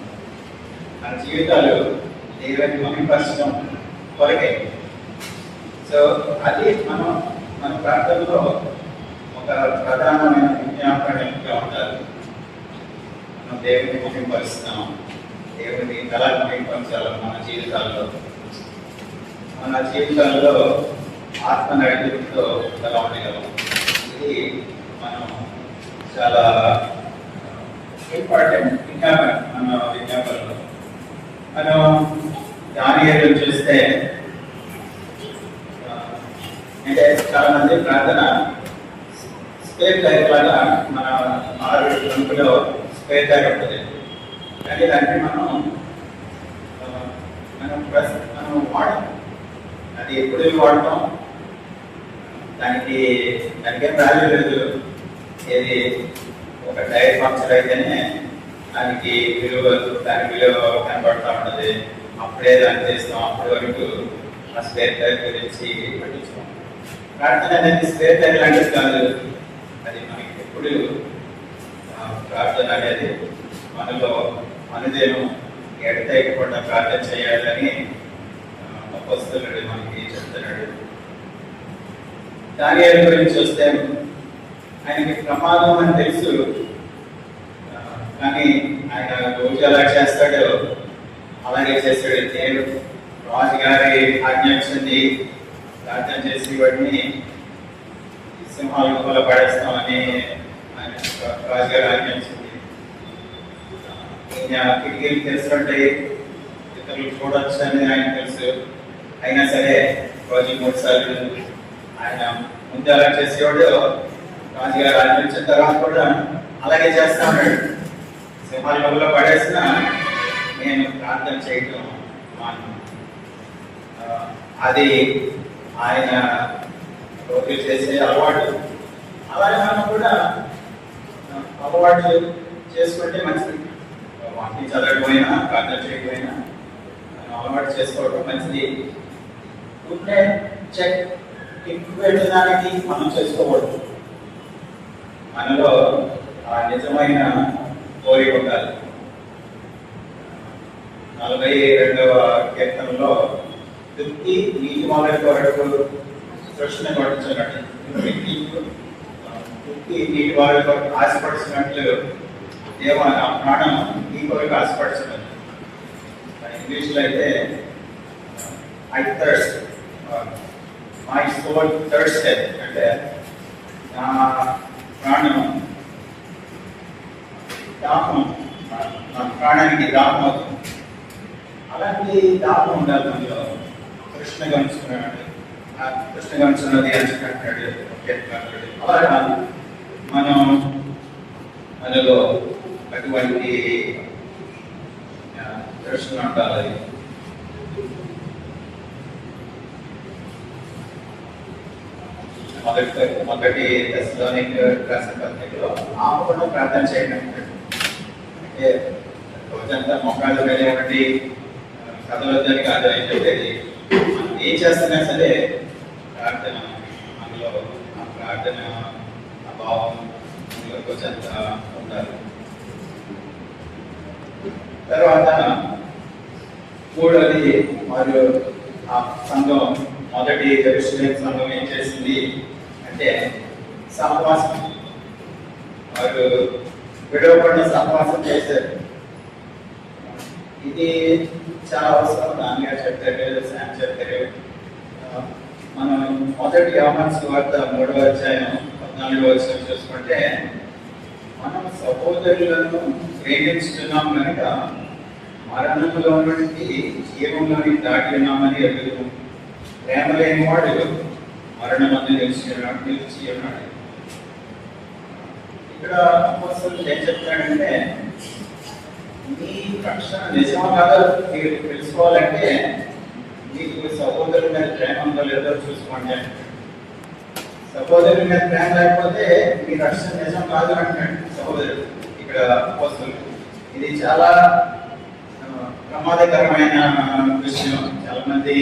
మన జీవితాలు దేవుని మహిమపరచడం కొరకే. సో అది మన ప్రార్థనలో ఒక ప్రధానమైన విజ్ఞాపనగా ఉండాలి. మనం దేవుని మహిమపరుస్తున్నాం, దేవుని ఎలా మహిమపరచాలి మన జీవితాల్లో. మన జీవితాల్లో ఆత్మ నడిపితో ఎలా ఉండగలం, ఇది మనం చాలా ఇంపార్టెంట్ విజ్ఞాపన. మన విజ్ఞాపనలో మనం దానియేలు చూస్తే అంటే చాలా మంది ప్రార్థన స్పేర్ టైర్ లాగా మన 6 గంటలో స్పేర్ టైర్ ఉంటుంది. కానీ దాన్ని మనం వాడతాం. అది ఎప్పుడు వాడతాం, దానికేం వాల్యూ లేదు. ఏది ఒక టైర్ పంక్చర్ అయితేనే దాని విలువ కనబడుతూ ఉంటుంది. అప్పుడే దాన్ని చేస్తాం. అప్పటి వరకు ఆ స్పేర్ టైర్ గురించి పట్టించుకోం. ప్రార్థన అనేది స్పేర్ టైర్ లాంటిది కాదు. అది మనకి ఎప్పుడు ప్రార్థన అనేది మనలో అనుదినం ఎడతెగకుండా ప్రార్థన చేయాలని అపోస్తలుడు మనకి చెప్తున్నాడు. దానియేలు గురించి వస్తే ఆయనకి ప్రమాదం అని తెలుసు, కానీ ఆయన రోజు ఎలా చేస్తాడో అలాగే చేస్తాడు. నేను రాజుగారి ఆజ్ఞ వచ్చింది, ప్రార్థన చేసి వాటిని సింహాల గుహలో పడేస్తామని ఆయన రాజుగారి ఆజ్ఞ వచ్చింది. కిటికీలు తెలుసుంటే ఇతరులు చూడొచ్చు అని ఆయన తెలుసు. అయినా సరే రోజు 3 సార్లు ఆయన ముందు అలా చేసేవాడు. రాజుగారు ఆజ్ఞించిన తర్వాత కూడా అలాగే చేస్తా ఉన్నాడు. సింహాల గుహలో పడేసిన నేను ప్రార్థన చేయటం అది ఆయన రోజు చేసే అలవాటు. అలాగే మనం కూడా అలవాటు చేసుకుంటే మంచిది. వాటిని చదవకపోయినా ప్రార్థన చేయకపోయినా అలవాటు చేసుకోవడం మంచిది. ఉంటే చెక్ పెట్టడానికి మనం చేసుకోకూడదు. మనలో ఆ నిజమైన కోరిక ఉండాలి. 42వ కీర్తనలో దుక్కి నీటి మొదటి కొరకు కృష్ణ కొడుతున్నట్టు, దుక్కి నీటి వారి కొరకు ఆశపడుతున్నట్లు దేవా నా ప్రాణం నీ కొరకు ఆశపడుతున్నది. ఇంగ్లీష్లో అయితే ఐ థర్స్ట్, మై సోల్ థర్స్టెడ్, అంటే నా ప్రాణం దాహం, నా ప్రాణానికి దాహం అవుతుంది. అలాంటి దాహం ఉండాలి మనలో. కృష్ణ గమనించుకున్నాడు, కృష్ణ గమనించున్నది అంటున్నాడు. అలాగా మనలో అటువంటి దర్శనం ఉండాలి. మొదటి దశలోనికి రాసిన పత్రికలో ఆపకుండా ప్రార్థన చేయడం అంటే రోజంతా మొక్కలు వెళ్ళేవంటి కథలొద్దని కాదు. ఏంటంటే మనం ఏం చేస్తున్నా సరే ప్రార్థన మనలో ఆ ప్రార్థన ఆ భావం కొంచెంత ఉండాలి. తర్వాత మూడవది, మరియు ఆ సంఘం మొదటి జెరూసలేం సంఘం ఏం చేసింది అంటే సహవాసం. వారు విడవబడిన సహవాసం చేశారు. ఇది చాలా అవసరం. నాన్నగారు చెప్తారు, శామ్ చెప్తారు. మనం మొదటి యోహాను సువార్త 3వ అధ్యాయం 14వ వచనం చూసుకుంటే మనం సహోదరులను ప్రేమించుతున్నాం కనుక మరణంలో నుండి జీవంలోని దాటి ఉన్నామని ఎరుగుతాం. ప్రేమ లేని వాడు మరణమందు నిలిచి ఉన్నాడు. ఇక్కడ అపోస్తలుడు ఏం చెప్తాడంటే మీ రక్షణ నిజమా కాదో మీరు తెలుసుకోవాలంటే మీకు సహోదరుల మీద ప్రేమ ఉందో లేదో చూసుకోండి. సహోదరుల మీద ప్రేమ లేకపోతే మీ రక్షణ నిజం కాదు అంటున్నాడు సహోదరుడు ఇక్కడ అపోస్తలుడు. ఇది చాలా ప్రమాదకరమైన విషయం. చాలా మంది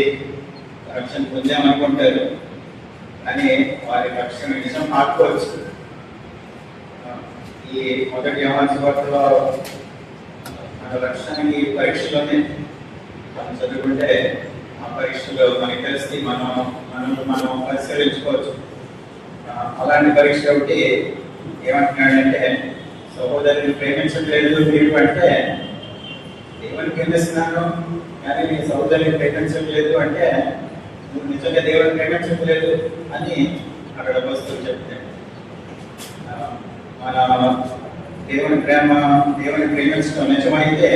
రక్షణ పొందామనుకుంటారు, కానీ వారి రక్షణ నిజం ఆడుకోవచ్చు. ఈ మొదటి యోహాను సువార్తలో మన రక్షణకి పరీక్షలోనే మనం చదువుకుంటే ఆ పరీక్షలో మనకి తెలిసి మనం పరిశీలించుకోవచ్చు. అలాంటి పరీక్ష ఒకటి ఏమంటున్నాడంటే, సహోదరుని ప్రేమించట్లేదు మీరు అంటే దేవుని ప్రేమిస్తున్నాను కానీ నీ సహోదరుని ప్రేమించట్లేదు అంటే నువ్వు నిజంగా దేవుని ప్రేమించట్లేదు అని అక్కడ వస్తువులు చెప్తాడు. మన దేవుని ప్రేమించడం నిజమైతే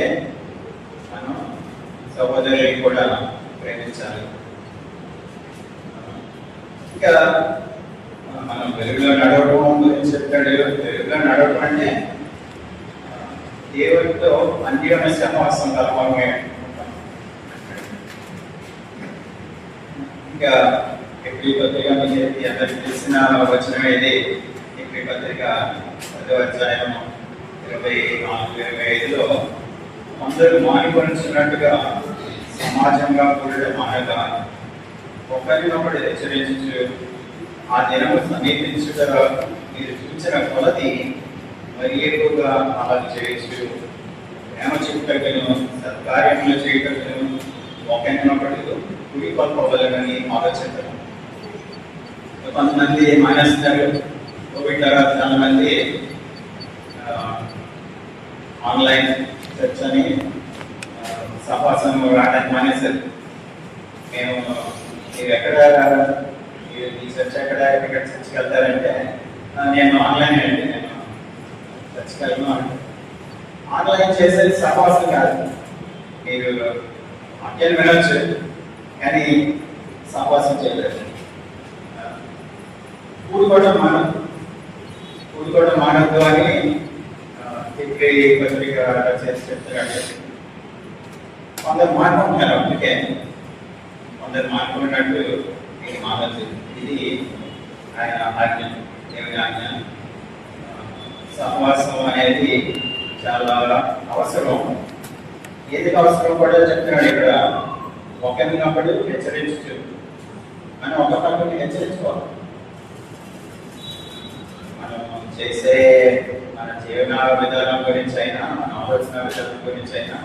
మనం సహోదరుని కూడా ప్రేమించాలి. ఇంకా మనం వెలుగులో నడవడం గురించి చెప్తాడు. వెలుగులో నడవడం అంటే దేవుడితో అన్యోన్య సహవాసం కలపడమే. ఇంకా ఎప్పుడు పత్రిక అందరికి తెలిసిన వచనం ఏది? ఎప్పుడు పత్రిక 10వ అధ్యాయం 24-25లో అందరూ మానిపరుచున్నట్టుగా సమాజంగా కూడడం మానగా ఒకరినొకడు హెచ్చరించు, ఆ దినము సమీపించుట మీరు చూసిన కొలది మరి ఎక్కువగా అలా చేయొచ్చు. ప్రేమ చూపటను సత్కార్యములు చేయటను ఒకరినొకడు కుడి పలుకోవాలని ఆలోచించడం. కొంతమంది మానేస్తారు. కోవిడ్ తర్వాత చాలా మంది ఆన్లైన్ చర్చ్ అని సహవాసం రావడానికి మానేశారు. మీరు ఎక్కడ ఈ చర్చ్ ఎక్కడ చర్చ్కి వెళ్తారంటే నేను ఆన్లైన్ అండి, నేను చర్చ్కి వెళ్ళను అంటే ఆన్లైన్ చేసేది సహవాసం కాదు. మీరు వాక్యాన్ని వినొచ్చు కానీ సహవాసం చేయలేదు. కూడుకోవడం మానద్దు అని చెప్పి పత్రిక చేసి చెప్తారంటే కొందరు మానుకుంటున్నారు. అందుకే కొందరు మానుకున్నట్టు ఇది మానద్దు. ఇది ఆయన ఆజ్ఞ, దేవుని ఆజ్ఞ. సహవాసం అనేది చాలా అవసరం. ఎందుకు అవసరం కూడా చెప్తున్నాడు ఇక్కడ. ఒకరినొకడు హెచ్చరించు, మనం ఒకరినొకరిని హెచ్చరించుకోవాలి. మనం చేసే మన జీవన విధానం గురించి అయినా, మన ఆలోచన విధానం గురించి అయినా,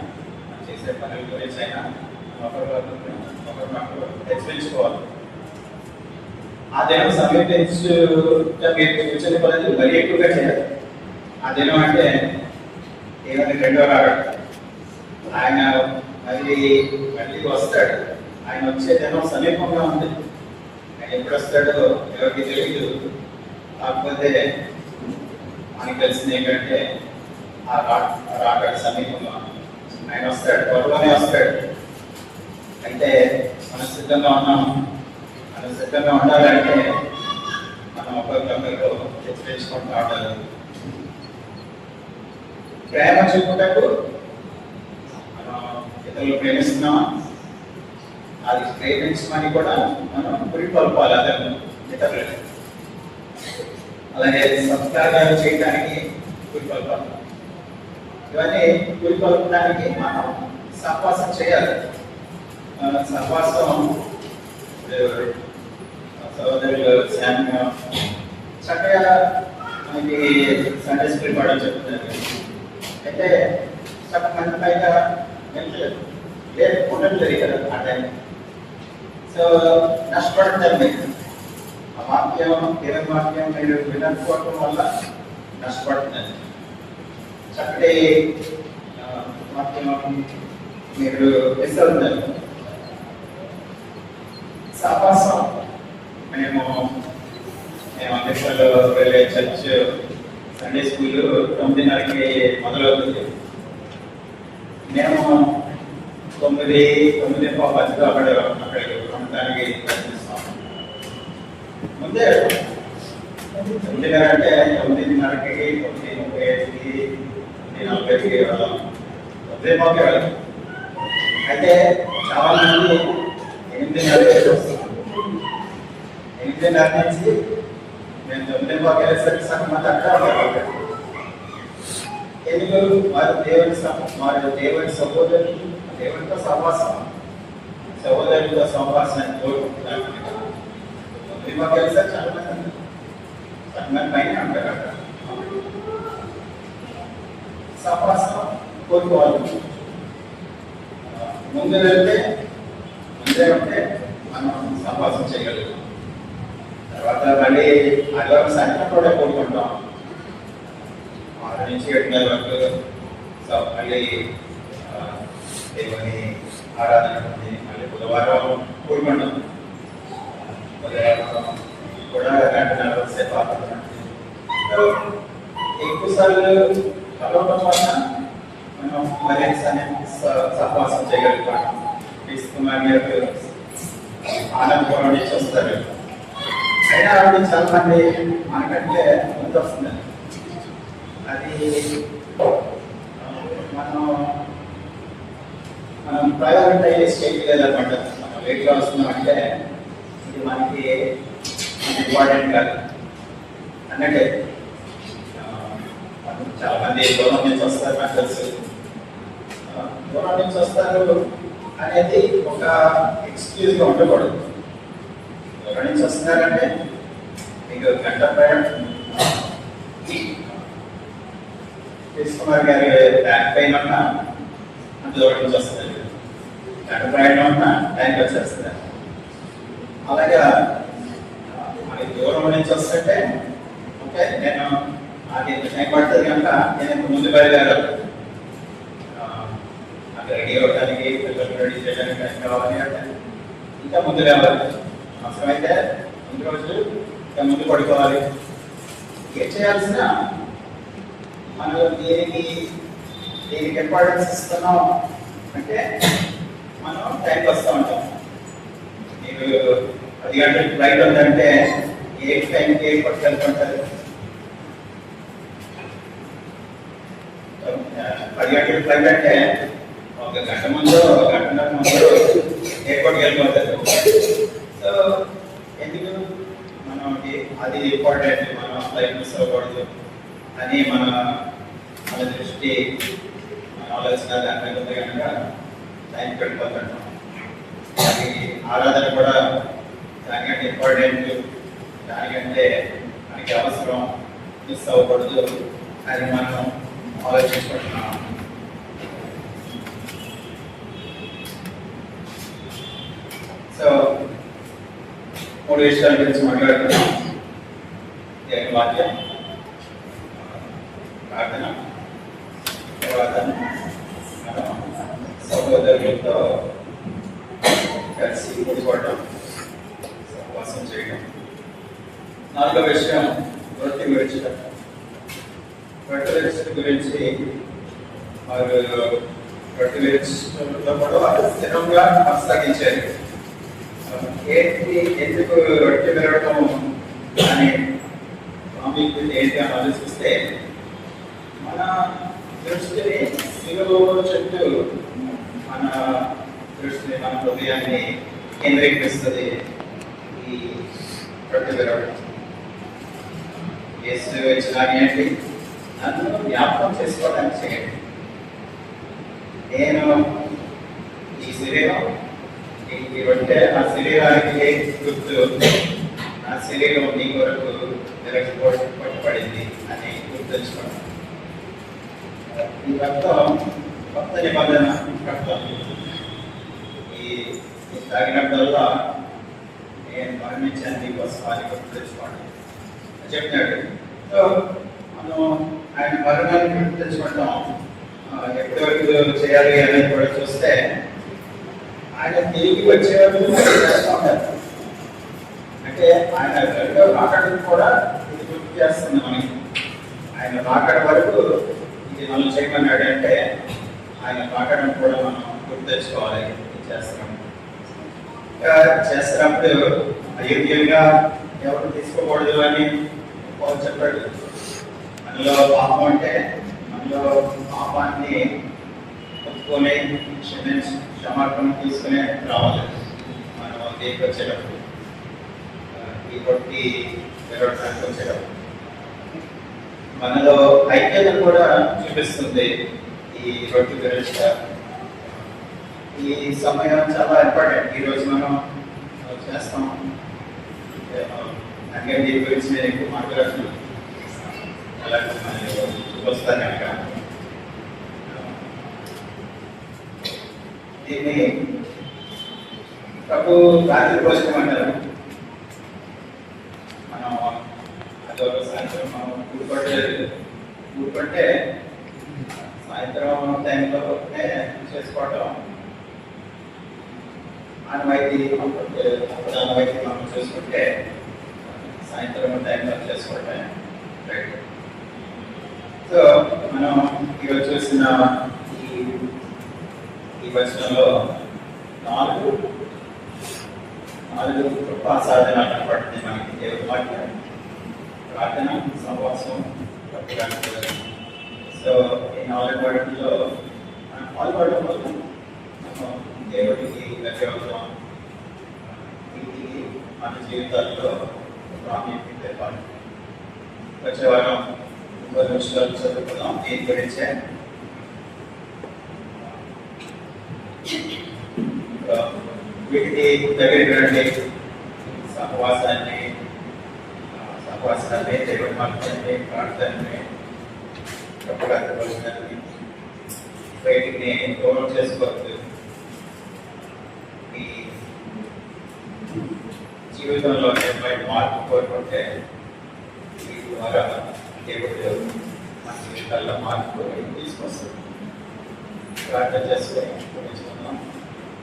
మనం చేసే పనుల గురించి అయినా ఒకరినొకరు హెచ్చరించుకోవాలి. ఆ దినం మీరు కూర్చొని పనులు మరీ ఎక్కువగా చేయాలి. ఆ దినం అంటే ఏమైనా రెండో రావడం, ఆయన మళ్ళీ వస్తాడు. ఆయన వచ్చే దినం సమీపంగా ఉంది. ఆయన ఎప్పుడు వస్తాడో ఎవరికి తెలియదు. కాకపోతే మనకి తెలిసింది ఏంటంటే ఆ రాకడ సమీపంగా ఆయన వస్తాడు, త్వరలోనే వస్తాడు. అయితే మనం సిద్ధంగా ఉన్నాం. మనం సిద్ధంగా ఉండాలంటే మనం ఒకరికొకరు హెచ్చరించుకుంటూ ఉండాలి. ప్రేమ చూపుటకు ఇతరులు ప్రేమిస్తున్నామా, అది ప్రేమించమని కూడా మనం పురికొల్పాలి అతను ఇతరులు. అలాగే సత్కార్యాలు చేయడానికి పురికొల్పాలి. ఇవన్నీ పురికొల్పడానికి మనం సహవాసం చేయాలి. సహవాసం సహోదరులు చక్కగా మనకి సండే స్కూల్ పాఠం చెప్తున్నారు. అయితే మంది పైగా ఉండట్లేదు కదా ఆ టైం. సో నష్టపడతారు మీరు. ఆ వాక్యం దేవుని వాక్యం మీరు వినకపోవటం వల్ల నష్టపడుతున్నారు. చక్కటి వాక్యం మీరు మిస్ అవుతున్నారు. సహవాసం మేము అమెరికాలో వెళ్ళే చర్చ్ సండే స్కూల్ 9:30కి మొదలవుతుంది. మేము 9:10 అక్కడికి ఉండడానికి ప్రయత్నిస్తాం. ముందే 9:30 అంటే 9:30కి 9:35కి 9:40కి వెళ్ళాం. 9:10కి వెళ్ళాం. అయితే చాలా మంది 8:30 వస్తాం. 8:30 నుంచి మేము 9:10 వెళ్ళేసరికి సగం మంది అక్కడ. ఎందుకు? వారు దేవుని సహోదరులు, దేవునితో సహవాసం. సహోదరులతో సంభాషణ కోరుకుంటున్నాను. మాకు తెలుసా చాలా మంది పైన ఉంటారు అక్కడ సంభాషణ కోరుకోవాలి. ముందు వెళ్తే ముందే ఉంటే మనం సంభాషణ చేయగలుగుతాం. తర్వాత మళ్ళీ అలా సంఖ్య కూడా కోరుకుంటాం. 6 నుంచి 7 నెలల వరకు మళ్ళీ దేవుని ఆరాధన ఉంది. మళ్ళీ బుధవారం కూడుకుంటాం. బుధవారం కూడా 2.5 సేపు ఎక్కువసార్లు కలవడం వల్ల మనం మరింత సహవాసం చేయగలుగుతాం. తీసుకున్నాక ఆనందపురం నుంచి వస్తారు. అయినా ఆవిడ చాలా మంది మనకంటే ముందు వస్తున్నారు. అది మనం ప్రయారిటైజ్ చేయలేదన్నమాట. మనం లేట్గా వస్తున్నామంటే ఇది మనకి ఇంపార్టెంట్ కాదు అన్నట్టే. చాలా మంది దూరం నుంచి వస్తారు, నాకు తెలుసు. దూరం నుంచి వస్తారు అనేది ఒక ఎక్స్క్యూజ్గా ఉండకూడదు. దూరం నుంచి వస్తున్నారంటే మీకు గంట ప్రయాణం. కుమార్ గారి బ్యాక్ పెయిన్ ఉన్నా అంత దూరం నుంచి వస్తుంది. గంట ప్రయాణం ఉన్నా టైంకి వచ్చేస్తుంది. అలాగే మనకి దూరం నుంచి వస్తుంటే ఓకే, నేను అది టైం పడుతుంది కనుక నేను ముందు బయలుదేరాలి. నాకు రెడీ అవ్వడానికి, పిల్లలు రెడీ చేయడానికి టైం కావాలి అంటే ఇంకా ముందు రావాలి. అవసరమైతే ముందు రోజు ఇంకా ముందు పడుకోవాలి. ఏం చేయాల్సిన మనం దేనికి ఇంపార్టెన్స్ ఇస్తున్నాం అంటే మనం టైంకి వస్తూ ఉంటాం. మీకు 10 గంటలకు ఫ్లైట్ ఉందంటే ఏ టైంకి ఎయిర్పోర్ట్కి వెళ్తుంటారు? 10 గంటలకు ఫ్లైట్ అంటే 1 గంట ముందు, 1 గంటన్నర ముందు ఎయిర్పోర్ట్కి వెళ్ళిపోతారు. సో ఎందుకు మనం అది ఇంపార్టెంట్, మనం ఫ్లైట్ మిస్ అవ్వకూడదు అని మన దృష్టి, మన ఆలోచన దాని మీద ఉంది కనుక టైంకి వెళ్ళిపోతుంటాం. అది ఆరాధన కూడా దానికంటే ఇంపార్టెంట్, దానికంటే మనకి అవసరం, మిస్ అవ్వకూడదు అని మనం ఆలోచించుకుంటున్నాం. సో 3 విషయాల గురించి మాట్లాడుతున్నాం. దేవుని వాక్యం, ప్రార్థన, తర్వాత సహోదరులతో కలిసి కూడుకోవడం, సహవాసం చేయడం. 4వ విషయం వృత్తి గురించి. వృత్తి గురించి వారు వృత్తి విషయంలో కూడా వారు స్థిరంగా కొనసాగించారు. ఏంటి, ఎందుకు రొట్టె పెరగడం అని ఏంటి అని ఆలోచిస్తే మన దృష్టిని శిలువ చుట్టూ మన దృష్టిని, మన హృదయాన్ని కేంద్రీకరిస్తుంది ఈ రొట్టె పెరగడం. యేసు ఇచ్చినాని ఏంటి? నన్ను జ్ఞాపకం చేసుకోవడానికి చేయండి. నేను ఈ శరీరం, ఈ రొట్టె నా శరీరానికి గుర్తు, నా శరీరం నీ కొరకు పట్టబడింది అని గుర్తుంచుకోండి. ఈ రక్తం కొత్త నిబంధన రక్తం. ఈ తాగినప్పుడల్లా నేను మరణించాను నీకోసం అని గుర్తుంచుకోండి చెప్తున్నాడు. సో మనం ఆయన మరణాన్ని గుర్తుంచుకుంటాం. ఎప్పటి వరకు చేయాలి అనేది కూడా చూస్తే ఆయన తిరిగి వచ్చేవారు చేస్తూ ఉంటారు. అంటే ఆయన రెండో రాకడం కూడా ఇది గుర్తు చేస్తుంది మనకి. ఆయన రాకడం వరకు ఇది మనం చేయమన్నాడు అంటే ఆయన రాకడం కూడా మనం గుర్తు తెచ్చుకోవాలి. చేస్తున్నప్పుడు అయోగ్యంగా ఎవరు తీసుకోకూడదు అని చెప్పాడు. మనలో పాపం అంటే మనలో పాపాన్ని ఒప్పుకొని క్షమాపణ తీసుకునే రావాలి. మనం దేనికి వచ్చేటప్పుడు, ఈ కొట్టి పెరగడానికి వచ్చేటప్పుడు మనలో ఐక్యత కూడా చూపిస్తుంది ఈ రొట్టె గురించి. ఈ సమయం చాలా ఇంపార్టెంట్. ఈరోజు మనం చేస్తాం. అంటే దీని గురించి నేను ఎక్కువ మాట్లాడుతూ అలాగే వస్తాను కనుక దీన్ని ప్రభు రాత్రి భోజనం అంటారు. మనం అదొక సాయంత్రం మనం కూడుకుంటే సాయంత్రం టైంలో చేసుకోవటం ఆనవాయితీ మనం చూసుకుంటే సాయంత్రం టైంలో చేసుకోవటం రైట్. సో మనం ఈరోజు చూసిన ఈ వచనంలో నాలుగు కృపా సాధన కనపడుతుంది మనకి. దేవుడి వాక్యం, ప్రార్థన, సహవాసం, సో ఈ నాలుగు వాటిలో మనం పాల్గొనడం వల్ల దేవుడికి దగ్గర అవుతాం. వీటికి మన జీవితాల్లో ప్రాముఖ్యత ఇవ్వాలి. వచ్చే వారం 3 నిమిషాలు చదువుకుందాం దీని గురించే. వీటికి దగ్గరికి రండి. సహవాసాన్ని దేవుడి మార్గాన్ని, ప్రార్థనని, భోజనాన్ని బయటికి దూరం చేసుకోవద్దు. ఈ జీవితంలో మార్పు కోరుకుంటే వీటి ద్వారా దేవుడు మన జీవితాల్లో మార్పు తీసుకొస్తుంది. ప్రార్థన చేసుకొని